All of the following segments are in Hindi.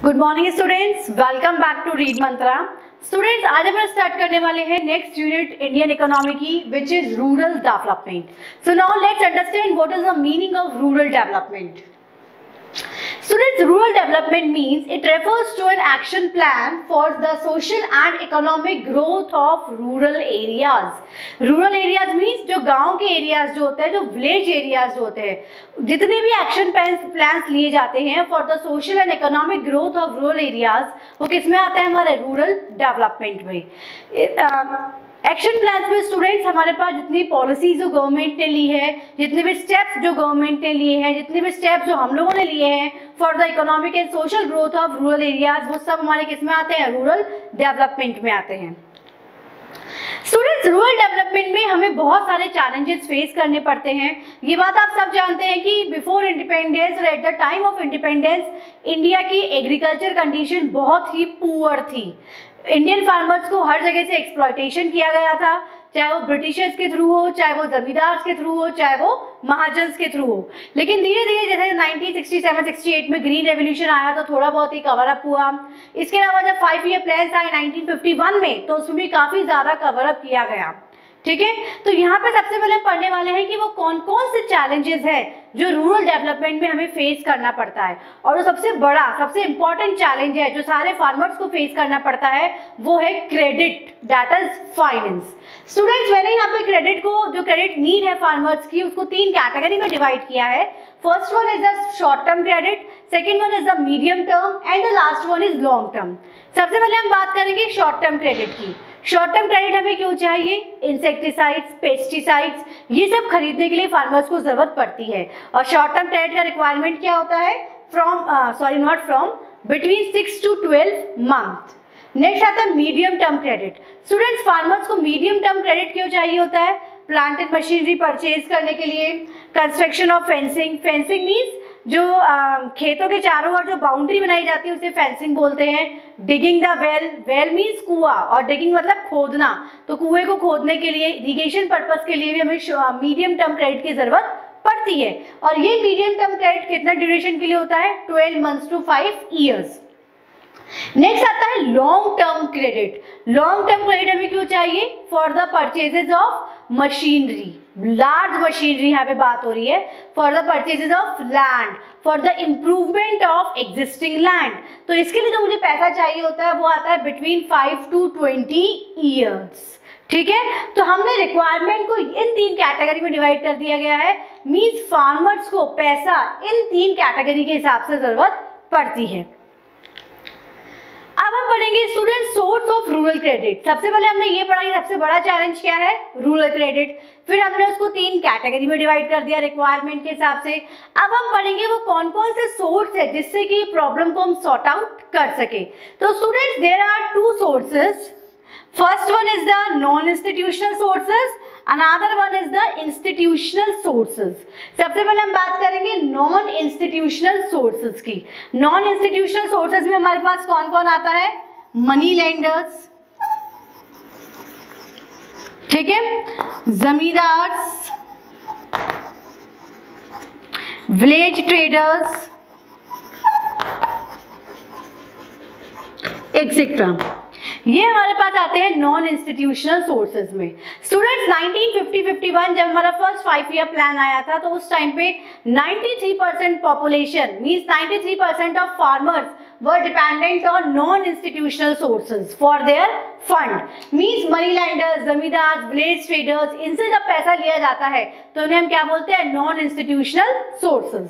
Good morning students, welcome back to read Mantra. Students, आज हम स्टार्ट करने वाले हैं नेक्स्ट यूनिट इंडियन इकोनॉमी की, which is rural development. So now let's understand what is the meaning of rural development. Students, rural development means it refers to an action plan for the social and economic growth of rural areas. Rural areas means जो गांव के एरियाज जो होते हैं, जो विलेज एरियाज जो होते हैं, जितने भी एक्शन प्लान्स लिए जाते हैं for the social and economic growth of rural areas, वो किस में आता है? हमारे रूरल डेवलपमेंट में। एक्शन प्लान में स्टूडेंट्स हमारे पास जितनी पॉलिसीज जो गवर्नमेंट ने ली है, जितने भी स्टेप्स जो गवर्नमेंट ने लिए हैं, जितने भी स्टेप्स जो हम लोगों ने लिए हैं for the economic and social growth of rural areas, वो सब हमारे किस में आते हैं? रूरल डेवलपमेंट में आते हैं। स्टूडेंट्स, रूरल डेवलपमेंट में हमें बहुत सारे चैलेंजेस फेस करने पड़ते हैं। ये बात आप सब जानते हैं कि बिफोर इंडिपेंडेंस और at the time of independence India की एग्रीकल्चर कंडीशन बहुत ही पुअर थी। इंडियन फार्मर्स को हर जगह से एक्सप्लॉयटेशन किया गया था, चाहे वो ब्रिटिशर्स के थ्रू हो, चाहे वो जमींदार्स के थ्रू हो, चाहे वो महाजन्स के थ्रू हो। लेकिन धीरे धीरे जैसे 1967-68 में ग्रीन रेवोल्यूशन आया तो थोड़ा बहुत ही कवर अप हुआ। इसके अलावा जब 5 ईयर प्लान आए 1951 में, तो उसमें भी काफी ज्यादा कवर अप किया गया। ठीक है, तो यहाँ पे सबसे पहले पढ़ने वाले हैं कि वो कौन कौन से चैलेंजेस हैं जो रूरल डेवलपमेंट में हमें फेस करना पड़ता है। और वो सबसे बड़ा, सबसे इंपॉर्टेंट चैलेंज है जो सारे फार्मर्स को फेस करना पड़ता है, वो है credit, that is finance. Students, मैंने यहाँ पे क्रेडिट को, जो क्रेडिट नीड है फार्मर्स की, उसको 3 कैटेगरी में डिवाइड किया है। First one is the short term credit, second one is the medium term and the last one is long term. सबसे पहले हम बात करेंगे शॉर्ट टर्म क्रेडिट की। शॉर्ट टर्म क्रेडिट हमें क्यों चाहिए? इंसेक्टिसाइड्स, पेस्टिसाइड्स, ये सब खरीदने के लिए फार्मर्स को जरूरत पड़ती है। और शॉर्ट टर्म क्रेडिट का रिक्वायरमेंट क्या होता है? Between 6 to 12 month. नेक्स्ट आता है medium term credit. Students, farmers को मीडियम टर्म क्रेडिट क्यों चाहिए होता है? प्लांट एंड मशीनरी परचेज करने के लिए, construction of fencing. Fencing means जो खेतों के चारों ओर जो बाउंड्री बनाई जाती है उसे फेंसिंग बोलते हैं। Digging the well, well means कुआं, और डिगिंग मतलब खोदना, तो कुएं को खोदने के लिए, इरिगेशन पर्पस के लिए भी हमें मीडियम टर्म क्रेडिट की जरूरत पड़ती है। और ये मीडियम टर्म क्रेडिट कितना ड्यूरेशन के लिए होता है? 12 months to 5 years। नेक्स्ट आता है long term credit. Long term credit हमें क्यों चाहिए? For the purchases of machinery, large machinery यहाँ पे बात हो रही है। For the purchases of land, for the improvement of existing land, तो इसके लिए जो मुझे पैसा चाहिए होता है वो आता है बिटवीन 5 to 20 years। ठीक है, तो हमने रिक्वायरमेंट को इन 3 कैटेगरी में डिवाइड कर दिया गया है। मींस फार्मर्स को पैसा इन 3 कैटेगरी के हिसाब से जरूरत पड़ती है। अब हम पढ़ेंगे student source of rural credit. सबसे पहले हमने ये पढ़ा कि सबसे बड़ा चैलेंज क्या है? Rural credit. फिर हमने उसको 3 कैटेगरी में डिवाइड कर दिया रिक्वायरमेंट के हिसाब से। अब हम पढ़ेंगे वो कौन कौन से सोर्स है जिससे कि प्रॉब्लम को हम सॉर्ट आउट कर सके। तो students, there are 2 sources. First one is the non institutional sources, another one is the institutional sources. सबसे पहले हम बात करेंगे नॉन इंस्टीट्यूशनल सोर्सेस की। नॉन इंस्टीट्यूशनल सोर्सेस में हमारे पास कौन कौन आता है? मनी लेंडर्स, ठीक है, जमींदार्स, विलेज ट्रेडर्स, एक्सेट्रा। ये हमारे पास आते हैं नॉन इंस्टीट्यूशनल सोर्सेज में। स्टूडेंट्स, 1950-51 जब हमारा फर्स्ट 5 ईयर प्लान आया था, तो उस टाइम पे 93% population means 93% of farmers were dependent on non institutional sources for their fund. Means money landers, जमींदार, विलेज ट्रेडर्स, इनसे जब पैसा लिया जाता है तो उन्हें हम क्या बोलते हैं? Non institutional sources.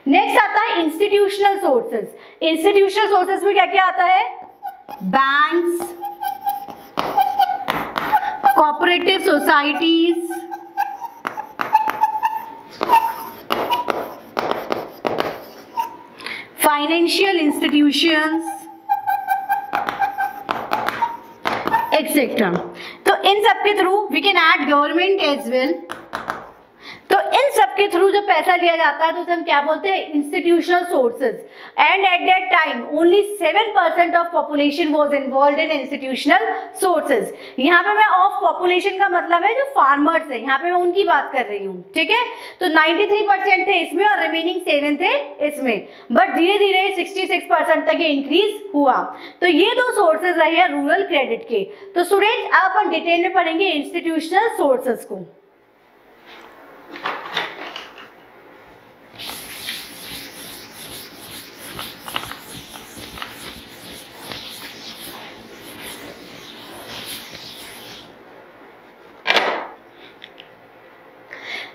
नेक्स्ट आता है इंस्टीट्यूशनल सोर्सेज। इंस्टीट्यूशनल सोर्सेज में क्या क्या आता है? Banks, cooperative societies, financial institutions, etc. तो इन सब के through we can add government as well। तो इन सब सबके थ्रू जब पैसा लिया जाता है तो उसे हम क्या बोलते हैं, institutional sources. And at that time only 7% of population was involved in institutional sources. यहाँ पे मैं ऑफ पॉपुलेशन का मतलब है जो फार्मर्स है, यहाँ पे मैं उनकी बात कर रही हूँ, ठीक है। तो 93% थे इसमें और रिमेनिंग 7 थे इसमें, बट धीरे धीरे 66% तक ये इंक्रीज हुआ। तो ये दो सोर्सेज रहे हैं रूरल क्रेडिट के। तो स्टूडेंट्स अब अपन डिटेल में पढ़ेंगे इंस्टीट्यूशनल सोर्सेज को।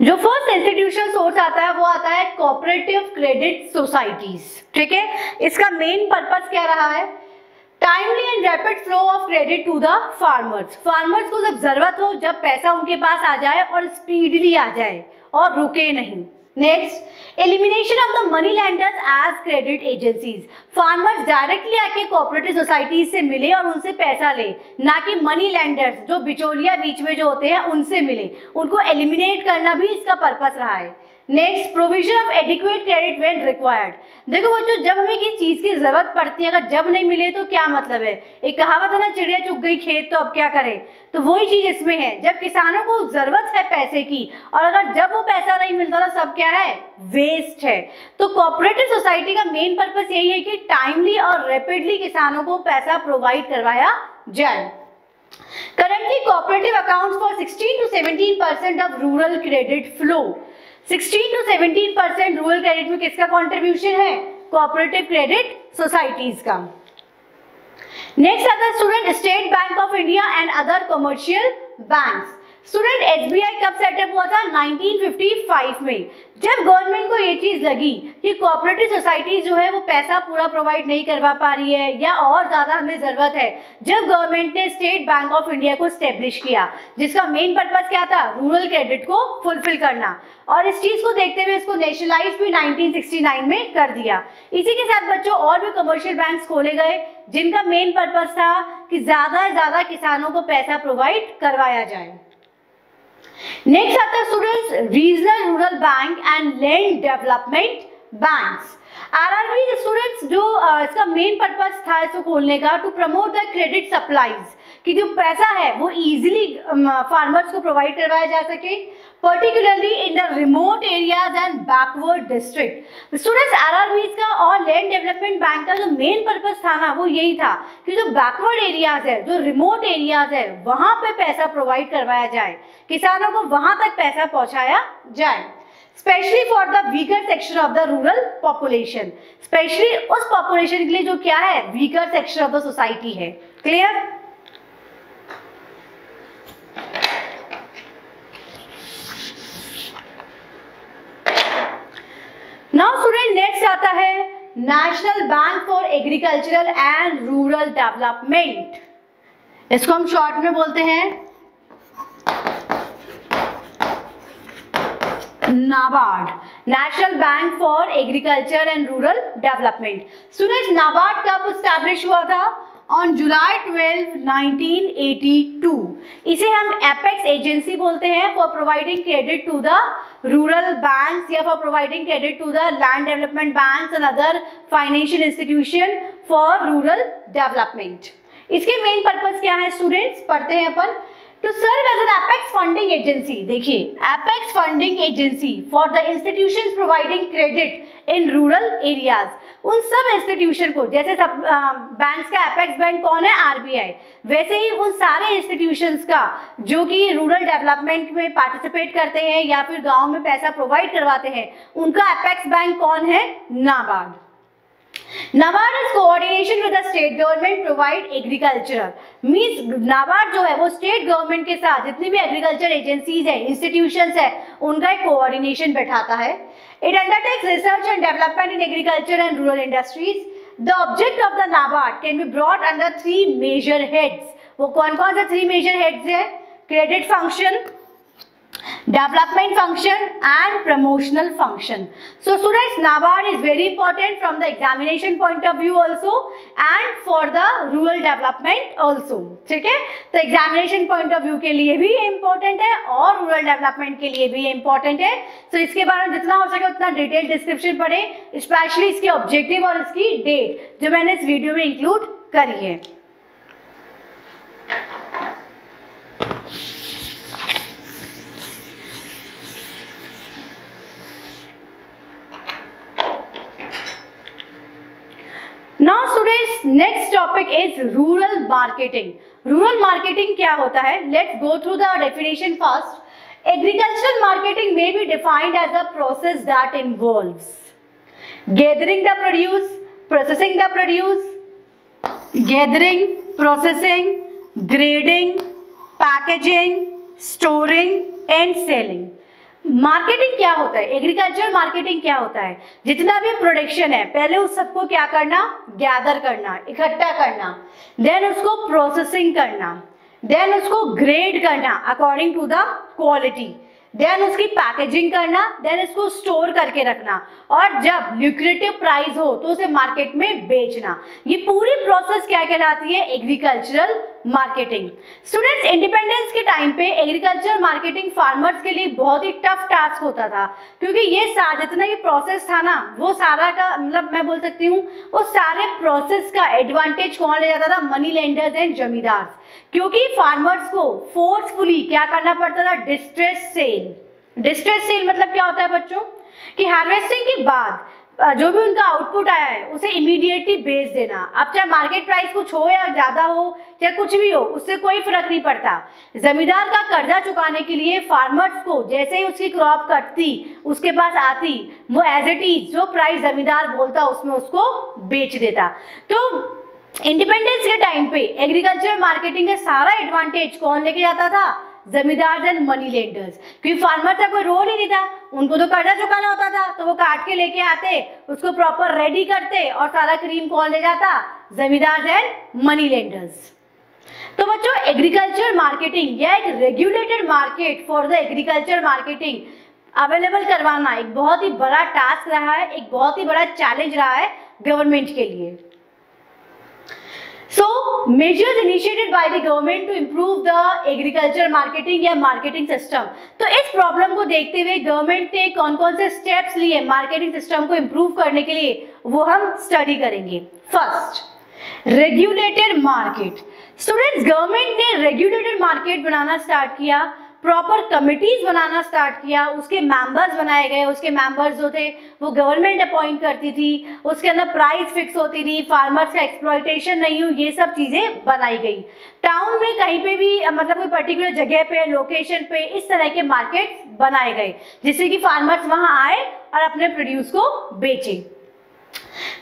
जो फर्स्ट इंस्टीट्यूशनल सोर्स आता है वो आता है कोऑपरेटिव क्रेडिट सोसाइटीज, ठीक है। इसका मेन पर्पस क्या रहा है, timely and rapid flow of credit to the farmers. Farmers को जब जरूरत हो, जब पैसा उनके पास आ जाए और स्पीडली आ जाए और रुके नहीं। Next, elimination of the money lenders as credit agencies. Farmers directly आके कोऑपरेटिव सोसाइटीज से मिले और उनसे पैसा ले, ना कि मनी लैंडर्स जो बिचौलिया बीच में जो होते हैं उनसे मिले। उनको एलिमिनेट करना भी इसका पर्पस रहा है। Next, provision of adequate credit when required. देखो बच्चों, जब हमें किसी चीज की जरूरत पड़ती है, अगर जब नहीं मिले तो क्या मतलब है, एक कहावत है ना, चिड़िया चुग गई खेत तो अब क्या करें। तो वही चीज इसमें है, जब किसानों को जरूरत है पैसे की और अगर जब वो पैसा नहीं मिलता तो सब क्या है, वेस्ट है। तो कोऑपरेटिव सोसाइटी का मेन पर्पस यही है कि टाइमली और रैपिडली किसानों को पैसा प्रोवाइड करवाया जाए। Currently, cooperative accounts for 16 to 17% of rural credit flow. 16 to 17% rural credit में किसका कंट्रीब्यूशन है, कोऑपरेटिव क्रेडिट सोसाइटीज का। नेक्स्ट आता है student state bank of India and other commercial banks. Student SBI कब सेटअप हुआ था, 1955 में। जब गवर्नमेंट को ये चीज लगी कि कोऑपरेटिव सोसाइटी जो है वो पैसा पूरा प्रोवाइड नहीं करवा पा रही है या और ज्यादा हमें जरूरत है, जब गवर्नमेंट ने स्टेट बैंक ऑफ इंडिया को स्टेब्लिश किया, जिसका मेन पर्पस क्या था, रूरल क्रेडिट को फुलफिल करना। और इस चीज को देखते हुए इसको नेशनलाइज भी 1969 में कर दिया। इसी के साथ बच्चों और भी कमर्शियल बैंक्स खोले गए जिनका मेन पर्पस था कि ज्यादा से ज्यादा किसानों को पैसा प्रोवाइड करवाया जाए। नेक्स्ट आता है students regional rural bank and land development banks. RRB students जो इसका मेन पर्पस था इसको खोलने का, to promote the credit supplies, कि जो पैसा है वो इजीली फार्मर्स को प्रोवाइड करवाया जा सके, particularly in the remote areas and backward district. Students RRB का और लैंड डेवलपमेंट बैंक का जो मेन पर्पस था ना वो यही था कि जो बैकवर्ड एरियाज है, जो रिमोट एरियाज है, वहां पे पैसा प्रोवाइड करवाया जाए, किसानों को वहां तक पैसा पहुंचाया जाए, specially for the weaker section of the rural population. Specially उस पॉपुलेशन के लिए जो क्या है, weaker section of the society है। क्लियर? नाउ स्टूडेंट नेक्स्ट आता है national bank for agricultural and rural development. इसको हम शॉर्ट में बोलते हैं NABARD, national bank for agriculture and rural development. Students NABARD कब स्टैब्लिश हुआ था, ऑन जुलाई 12, 1982। इसे हम एपेक्स एजेंसी बोलते हैं for providing credit to the rural banks या for providing credit to the land development banks and other financial institution for rural development. इसके मेन पर्पस क्या है स्टूडेंट्स, पढ़ते हैं अपन। To serve as an apex funding agency, देखिए apex funding agency for the institutions providing credit in rural areas। उन सब इंस्टीट्यूशन को, जैसे सब बैंक्स का एपेक्स बैंक कौन है, आरबीआई, वैसे ही उन सारे इंस्टीट्यूशंस का जो कि रूरल डेवलपमेंट में पार्टिसिपेट करते हैं या फिर गांव में पैसा प्रोवाइड करवाते हैं, उनका एपेक्स बैंक कौन है, NABARD. NABARD is coordination with the state government provide agriculture, means NABARD जो है वो स्टेट गवर्नमेंट के साथ जितनी भी एग्रीकल्चर एजेंसीज है, इंस्टीट्यूशंस है, उनका एक कोऑर्डिनेशन बैठाता है। It undertakes research and development in agriculture and rural industries. The object of the NABARD can be brought under 3 major heads. वो कौन कौन से 3 मेजर हेड्स है, credit function, development function and promotional function. So students, NABARD is very important from the examination point of view also and for the rural development also. ठीक है, तो examination point of view के लिए भी important है और rural development के लिए भी important है. So इसके बारे में जितना हो सके उतना डिटेल डिस्क्रिप्शन पढ़े, स्पेशली इसके ऑब्जेक्टिव और इसकी डेट जो मैंने इस वीडियो में इंक्लूड करी है. Now students, next topic is rural marketing. Rural marketing क्या होता है? Let's go through the definition first. Agricultural marketing may be defined as a process that involves gathering the produce, processing the produce, gathering, processing, grading, packaging, storing and selling. Marketing क्या होता है? एग्रीकल्चर मार्केटिंग क्या होता है? जितना भी प्रोडक्शन है पहले उस सबको क्या करना, गैदर करना, इकट्ठा करना, देन उसको प्रोसेसिंग करना, देन उसको ग्रेड करना according to the quality, then उसकी पैकेजिंग करना, देन इसको स्टोर करके रखना और जब ल्यूक्रेटिव प्राइस हो तो उसे मार्केट में बेचना. ये पूरी प्रोसेस क्या कहलाती है? Agricultural marketing. स्टूडेंट्स, इंडिपेंडेंस के टाइम पे एग्रीकल्चर मार्केटिंग फार्मर्स के लिए बहुत ही टफ टास्क होता था क्योंकि ये जितना ये प्रोसेस था ना वो सारा का मतलब मैं बोल सकती हूँ वो सारे प्रोसेस का एडवांटेज कौन ले जाता था? मनी लेंडर्स एंड जमींदार. क्योंकि फार्मर्स को फोर्सफुली क्या करना पड़ता था? Distress cell. डिस्ट्रेस सेल मतलब क्या होता है बच्चों? कि हार्वेस्टिंग के बाद जो भी उनका आउटपुट आया है उसे इमीडिएटली बेच देना. अब चाहे मार्केट प्राइस कुछ हो या ज्यादा हो या कुछ भी हो उससे कोई फर्क नहीं पड़ता. जमींदार का कर्जा चुकाने के लिए फार्मर्स को जैसे ही उसकी क्रॉप कटती उसके पास आती वो एज इट इज जो प्राइस जमींदार बोलता उसमें उसको बेच देता. तो इंडिपेंडेंस के टाइम पे एग्रीकल्चर मार्केटिंग का सारा एडवांटेज कौन लेके जाता था? जमींदार एंड मनी लेंडर्स. क्योंकि फार्मर का कोई रोल ही नहीं था, उनको तो कर्जा चुकाना होता था तो वो काट के लेके आते, उसको प्रॉपर रेडी करते और सारा क्रीम कौन ले जाता? जमींदार एंड मनी लेंडर्स. तो बच्चों, एग्रीकल्चर मार्केटिंग या एक regulated market for the agriculture marketing available करवाना एक बहुत ही बड़ा टास्क रहा है, एक बहुत ही बड़ा चैलेंज रहा है गवर्नमेंट के लिए. So measures initiated by the government to improve the agriculture marketing या marketing system. तो इस प्रॉब्लम को देखते हुए गवर्नमेंट ने कौन कौन से स्टेप्स लिए मार्केटिंग सिस्टम को इम्प्रूव करने के लिए वो हम स्टडी करेंगे. First, regulated market. Students, government ने रेगुलेटेड मार्केट बनाना स्टार्ट किया, प्रॉपर कमिटीज बनाना स्टार्ट किया, उसके मेंबर्स बनाए गए. उसके मेंबर्स जो थे वो गवर्नमेंट अपॉइंट करती थी, उसके अंदर प्राइस फिक्स होती थी, फार्मर्स का एक्सप्लॉयटेशन नहीं हो, ये सब चीजें बनाई गई. टाउन में कहीं पे भी मतलब कोई पर्टिकुलर जगह पे लोकेशन पे इस तरह के मार्केट बनाए गए जिससे कि फार्मर्स वहां आए और अपने प्रोड्यूस को बेचे.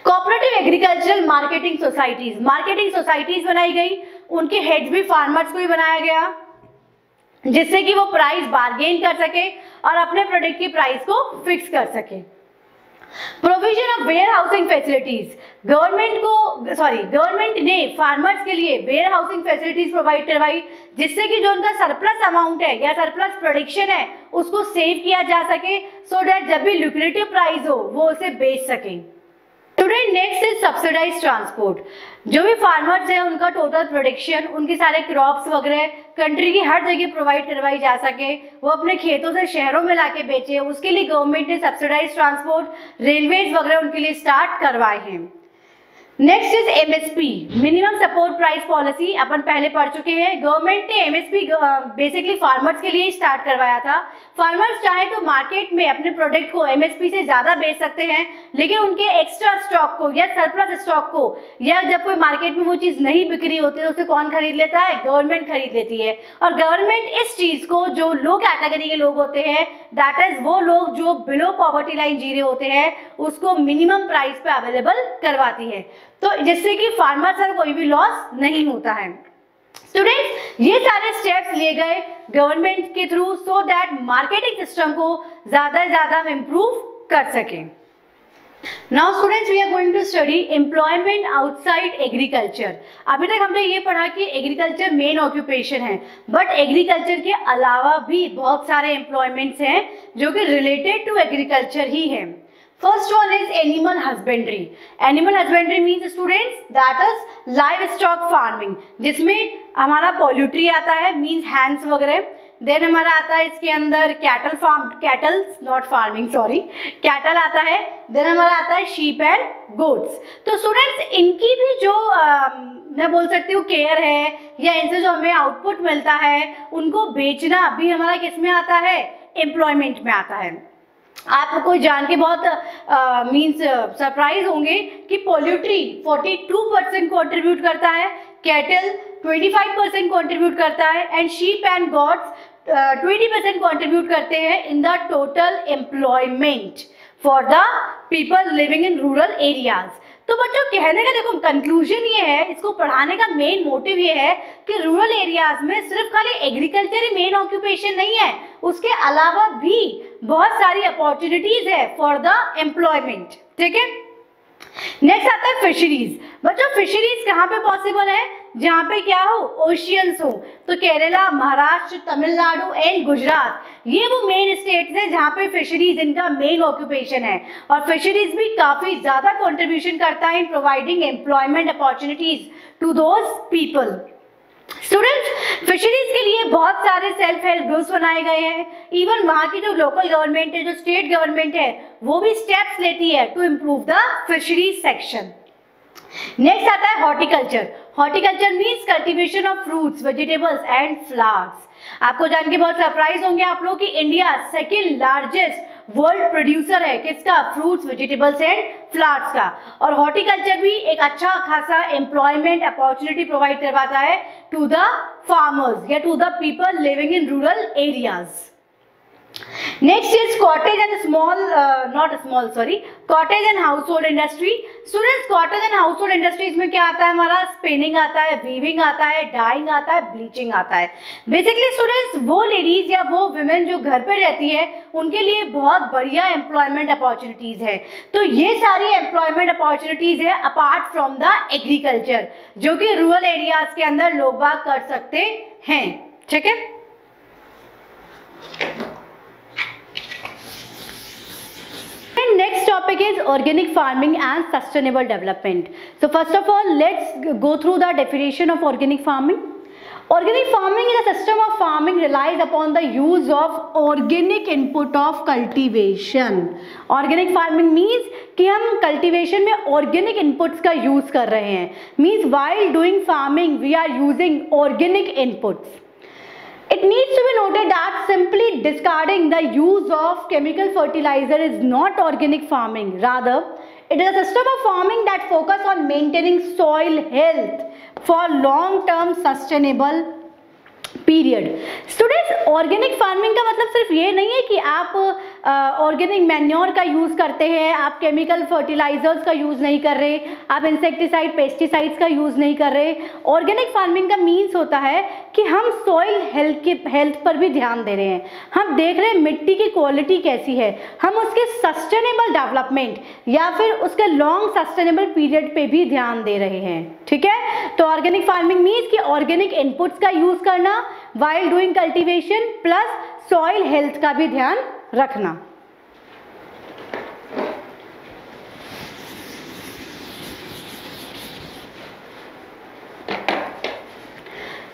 कोऑपरेटिव एग्रीकल्चरल मार्केटिंग सोसाइटीज बनाई गई, उनके हेड भी फार्मर्स को ही बनाया गया जिससे कि वो प्राइस बार्गेन कर सके और अपने प्रोडक्ट की प्राइस को फिक्स कर सके. Provision of warehousing facilities. Government ने फार्मर्स के लिए वेयर हाउसिंग फैसिलिटीज प्रोवाइड करवाई जिससे कि जो उनका सरप्लस अमाउंट है या सरप्लस प्रोडक्शन है उसको सेव किया जा सके सो दैट जब भी लुक्रेटिव प्राइस हो वो उसे बेच सके. Student, next is subsidize transport. जो भी फार्मर्स है उनका टोटल प्रोडक्शन, उनके सारे क्रॉप्स वगैरह कंट्री की हर जगह प्रोवाइड करवाई जा सके, वो अपने खेतों से शहरों में लाके बेचे, उसके लिए गवर्नमेंट ने सब्सिडाइज ट्रांसपोर्ट, रेलवेज वगैरह उनके लिए स्टार्ट करवाए हैं. Next is MSP, minimum support price policy. अपन पहले पढ़ चुके हैं. गवर्नमेंट ने एमएसपी बेसिकली फार्मर्स के लिए स्टार्ट करवाया था. फार्मर्स चाहे तो मार्केट में अपने प्रोडक्ट को एमएसपी से ज्यादा बेच सकते हैं लेकिन उनके एक्स्ट्रा स्टॉक को या सरप्लस स्टॉक को या जब कोई मार्केट में वो चीज नहीं बिक्री होती तो उसे कौन खरीद लेता है? गवर्नमेंट खरीद लेती है. और गवर्नमेंट इस चीज को जो लो कैटेगरी के लोग होते हैं, दैट इज वो लोग जो बिलो पॉवर्टी लाइन जी रहे होते हैं, उसको मिनिमम प्राइस पे अवेलेबल करवाती है तो जिससे कि फार्मर का कोई भी लॉस नहीं होता है. स्टूडेंट्स, ये सारे स्टेप्स लिए गए गवर्नमेंट के through so that marketing system को ज्यादा से ज्यादा इम्प्रूव कर सके. Now students we are going to study employment outside agriculture. अभी तक हमने ये पढ़ा कि एग्रीकल्चर मेन ऑक्यूपेशन है, बट एग्रीकल्चर के अलावा भी बहुत सारे एम्प्लॉयमेंट्स हैं जो कि रिलेटेड टू एग्रीकल्चर ही है। First one is animal husbandry. Animal husbandry means students that is live stock farming, जिसमें हमारा पोल्ट्री आता है, मीन्स हैंड्स वगैरह। देन हमारा आता है इसके अंदर cattle farm, cattle not farming sorry, cattle आता है। देन हमारा आता है शीप एंड गोट्स। तो स्टूडेंट्स इनकी भी जो मैं बोल सकती हूँ केयर है या इनसे जो हमें आउटपुट मिलता है उनको बेचना भी हमारा किस में आता है, एम्प्लॉयमेंट में आता है। आपको जान के बहुत मीन्स सरप्राइज होंगे कि पोल्ट्री 42% कंट्रीब्यूट करता है, कैटल 25% कंट्रीब्यूट करता है and sheep and gots 20% contribute करते हैं in the total employment for the people living in rural areas. तो बच्चों कहने का देखो कंक्लूजन ये है, इसको पढ़ाने का मेन मोटिव ये है कि रूरल एरियाज में सिर्फ खाली एग्रीकल्चर ही मेन ऑक्यूपेशन नहीं है, उसके अलावा भी बहुत सारी अपॉर्चुनिटीज है फॉर द एम्प्लॉयमेंट। ठीक है, नेक्स्ट आता है फिशरीज। बच्चों फिशरीज कहाँ पे पॉसिबल है, जहाँ पे क्या हो, ओशियंस हो। तो केरला, महाराष्ट्र, तमिलनाडु एंड गुजरात ये वो मेन स्टेट्स हैं जहाँ पे फिशरीज इनका मेन ऑक्यूपेशन है, और फिशरीज भी काफी ज्यादा कंट्रीब्यूशन करता है in providing employment opportunities to those people. Students fisheries के लिए बहुत सारे सेल्फ हेल्प ग्रुप्स बनाए गए हैं। इवन वहाँ की जो लोकल गवर्नमेंट है, जो स्टेट गवर्नमेंट है, वो भी स्टेप्स लेती है to improve the fisheries section. Next आता है horticulture. Horticulture means cultivation of fruits, vegetables and flowers. आपको जान के बहुत सरप्राइज होंगे आप लोग कि India second largest world producer है किसका, फ्रूट्स, वेजिटेबल्स एंड फ्लावर्स का। और हॉर्टिकल्चर भी एक अच्छा खासा एम्प्लॉयमेंट अपॉर्चुनिटी प्रोवाइड करवाता है टू द फार्मर्स या to the people living in rural areas. Next is cottage and cottage and household industry. Students cottage and household industries में क्या आता है, हमारा स्पिनिंग आता है, वीविंग आता है, डाइंग आता है, ब्लीचिंग आता है। बेसिकली स्टूडेंट्स वो लेडीज या वो वुमेन जो घर पे रहती है उनके लिए बहुत बढ़िया एम्प्लॉयमेंट अपॉर्चुनिटीज है। तो ये सारी एम्प्लॉयमेंट अपॉर्चुनिटीज है अपार्ट फ्रॉम द एग्रीकल्चर, जो कि रूरल एरियाज के अंदर लोग बाग कर सकते हैं। ठीक है, next topic is organic farming and sustainable development. So first of all let's go through the definition of organic farming. Organic farming is a system of farming relies upon the use of organic input of cultivation. Organic farming means कि हम cultivation में organic inputs का use कर रहे हैं, means while doing farming we are using organic inputs. It needs to be noted that simply discarding the use of chemical fertilizer is not organic farming. Rather, it is a system of farming that focus on maintaining soil health for long-term sustainable period. Students organic farming का मतलब सिर्फ ये नहीं है कि आप ऑर्गेनिक मैन्योर का यूज़ करते हैं, आप केमिकल फर्टिलाइजर्स का यूज़ नहीं कर रहे, आप इंसेक्टिसाइड पेस्टिसाइड्स का यूज़ नहीं कर रहे। ऑर्गेनिक फार्मिंग का मीन्स होता है कि हम सॉइल हेल्थ पर भी ध्यान दे रहे हैं, हम देख रहे हैं मिट्टी की क्वालिटी कैसी है, हम उसके सस्टेनेबल डेवलपमेंट या फिर उसके लॉन्ग सस्टेनेबल पीरियड पे भी ध्यान दे रहे हैं। ठीक है, तो ऑर्गेनिक फार्मिंग मीन्स कि ऑर्गेनिक इनपुट्स का यूज़ करना while doing cultivation plus soil health का भी ध्यान रखना।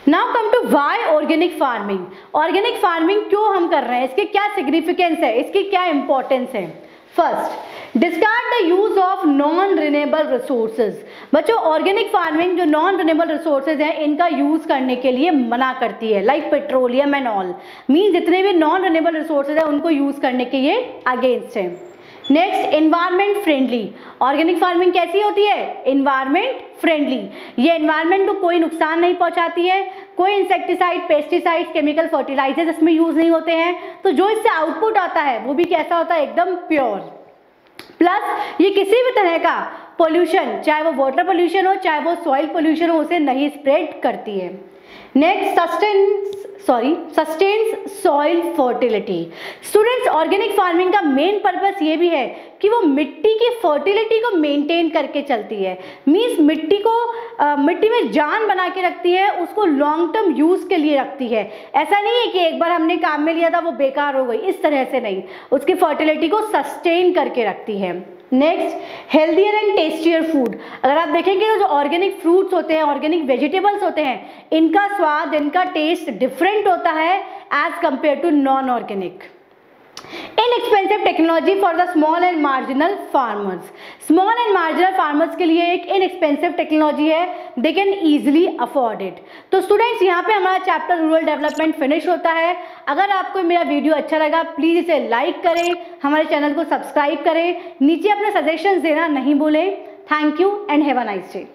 Now come to why organic farming. Organic farming क्यों हम कर रहे हैं, इसके क्या सिग्निफिकेंस है, इसकी क्या इंपॉर्टेंस है। First, discard the use of non renewable resources. बच्चों ऑर्गेनिक फार्मिंग जो नॉन रिन्यूएबल रिसोर्सेज हैं इनका यूज करने के लिए मना करती है, like petroleum and all, mean जितने भी नॉन रिन्यूएबल रिसोर्सेज हैं उनको यूज करने के ये अगेंस्ट है। Next, environment friendly. Organic farming कैसी होती है, एनवायरमेंट फ्रेंडली। ये एनवायरमेंट को कोई नुकसान नहीं पहुंचाती है, कोई इंसेक्टिसाइड पेस्टिसाइड केमिकल फर्टिलाइजर इसमें यूज नहीं होते हैं, तो जो इससे आउटपुट आता है वो भी कैसा होता है, एकदम प्योर। प्लस ये किसी भी तरह का पोल्यूशन, चाहे वो वाटर पोल्यूशन हो चाहे वो सॉइल पोल्यूशन हो, उसे नहीं स्प्रेड करती है। Next sustains soil fertility. Students, organic farming का मेन पर्पस ये भी है कि वो मिट्टी की फर्टिलिटी को मेंटेन करके चलती है। मींस मिट्टी में जान बना के रखती है, उसको लॉन्ग टर्म यूज के लिए रखती है। ऐसा नहीं है कि एक बार हमने काम में लिया था वो बेकार हो गई, इस तरह से नहीं, उसकी फर्टिलिटी को सस्टेन करके रखती है। Next, healthier and tastier food. अगर आप देखेंगे तो जो ऑर्गेनिक फ्रूट्स होते हैं, ऑर्गेनिक वेजिटेबल्स होते हैं, इनका स्वाद, इनका टेस्ट डिफरेंट होता है as compare to non organic. Inexpensive technology for the small and marginal farmers. Small and marginal farmers के लिए एक इनएक्सपेंसिव टेक्नोलॉजी है, they can easily afford it. तो स्टूडेंट्स, यहाँ पे हमारा चैप्टर रूरल डेवलपमेंट फिनिश होता है। अगर आपको मेरा वीडियो अच्छा लगा प्लीज़ इसे लाइक करें, हमारे चैनल को सब्सक्राइब करें, नीचे अपने सजेशंस देना नहीं भूलें। Thank you and have a nice day.